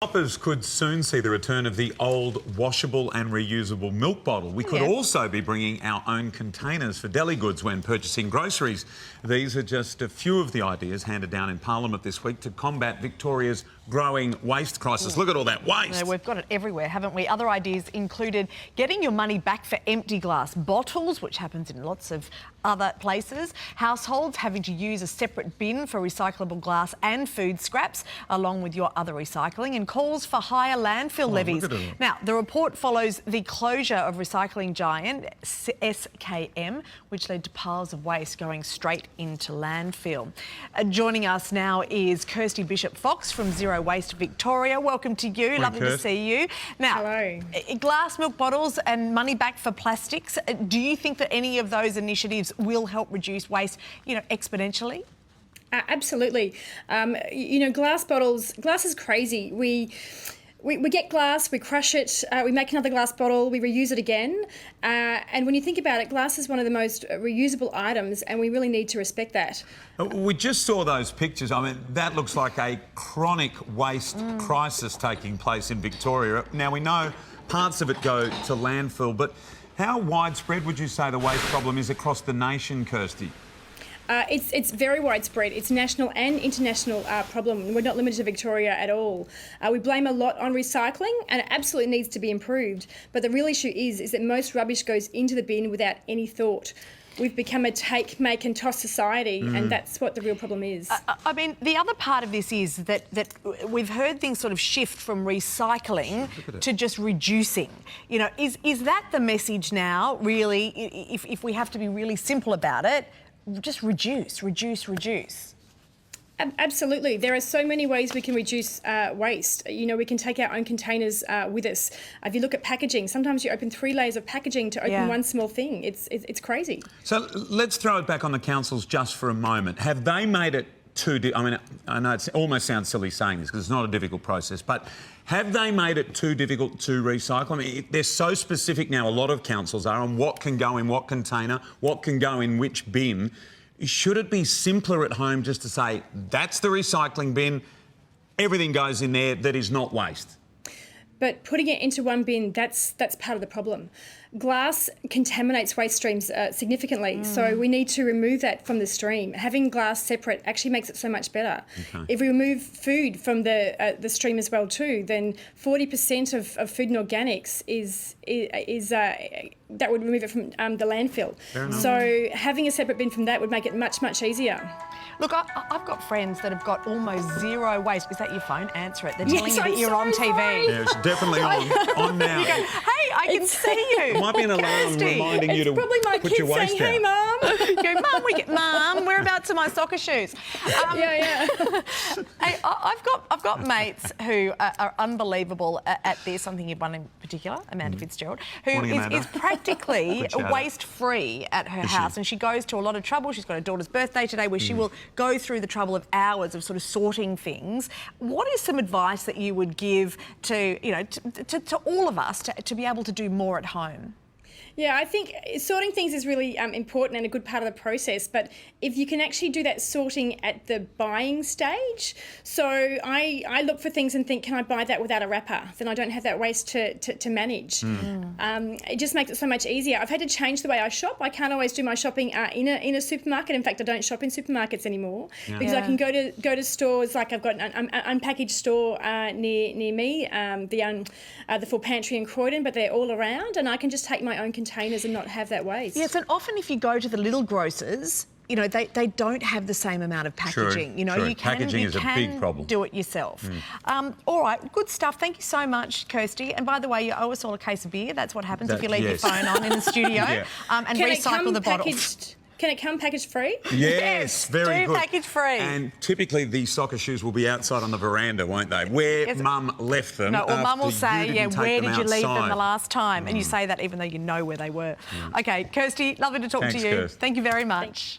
Shoppers could soon see the return of the old washable and reusable milk bottle. We could also be bringing our own containers for deli goods when purchasing groceries. These are just a few of the ideas handed down in Parliament this week to combat Victoria's growing waste crisis. Look at all that waste. Yeah, we've got it everywhere, haven't we? Other ideas included getting your money back for empty glass bottles, which happens in lots of other places. Households having to use a separate bin for recyclable glass and food scraps, along with your other recycling, and calls for higher landfill levies. Now, the report follows the closure of recycling giant SKM, which led to piles of waste going straight into landfill. Joining us now is Kirsty Bishop-Fox from Zero Waste Victoria. Welcome to you. Lovely to see you. Now, hello. Glass milk bottles and money back for plastics. Do you think that any of those initiatives will help reduce waste, exponentially? Absolutely. Glass bottles, glass is crazy. We get glass, we crush it, we make another glass bottle, we reuse it again. And when you think about it, glass is one of the most reusable items, and we really need to respect that. We just saw those pictures. I mean, that looks like a chronic waste crisis taking place in Victoria. Now, we know parts of it go to landfill, but how widespread would you say the waste problem is across the nation, Kirsty? It's very widespread. It's a national and international problem. We're not limited to Victoria at all. We blame a lot on recycling, and it absolutely needs to be improved. But the real issue is that most rubbish goes into the bin without any thought. We've become a take, make and toss society, and that's what the real problem is. I mean, the other part of this is that we've heard things sort of shift from recycling to just reducing. Is that the message now, really, if we have to be really simple about it? Just reduce. Absolutely. There are so many ways we can reduce waste. We can take our own containers with us. If you look at packaging, sometimes you open 3 layers of packaging to open one small thing. It's crazy. So let's throw it back on the councils just for a moment. Have they made it I know it almost sounds silly saying this because it's not a difficult process, but have they made it too difficult to recycle? I mean, they're so specific now, a lot of councils are, on what can go in what container, what can go in which bin. Should it be simpler at home just to say, that's the recycling bin, everything goes in there that is not waste? But putting it into one bin, that's part of the problem. Glass contaminates waste streams significantly, so we need to remove that from the stream. Having glass separate actually makes it so much better. Okay. If we remove food from the stream as well too, then 40% of food and organics is that would remove it from the landfill. So having a separate bin from that would make it much, much easier. Look, I've got friends that have got almost zero waste. Is that your phone? Answer it. They're telling you that you're on TV. Yeah, it's definitely on now. You go, hey, I can see you. It might be an alarm reminding you to put your waste saying, down. Hey, Mum. Go, Mum, whereabouts are my soccer shoes? Yeah. Hey, I've got mates who are unbelievable at this. I'm thinking of one in particular, Amanda Fitzgerald, who is practically waste-free at her house, and she goes to a lot of trouble. She's got her daughter's birthday today where she will go through the trouble of hours of sort of sorting things. What is some advice that you would give to all of us to be able to do more at home? Yeah, I think sorting things is really important and a good part of the process, but if you can actually do that sorting at the buying stage, so I look for things and think, can I buy that without a wrapper? Then I don't have that waste to manage. It just makes it so much easier. I've had to change the way I shop. I can't always do my shopping in a supermarket. In fact, I don't shop in supermarkets anymore because I can go to stores, like I've got an unpackaged store near me, the full pantry in Croydon, but they're all around, and I can just take my own containers and not have that waste. Yes, and often if you go to the little grocers, they don't have the same amount of packaging. True. Packaging is a big problem. Do it yourself. All right, good stuff. Thank you so much, Kirsty. And by the way, you owe us all a case of beer. That's what happens if you leave your phone on in the studio and recycle the bottles. Can it come packaged free? Yes, very good. Package free. And typically the soccer shoes will be outside on the veranda, won't they? Where Mum left them. No, or Mum will say, where did you leave them the last time? And you say that even though you know where they were. Okay, Kirsty, lovely to talk to you. Kirsty. Thank you very much. Thanks.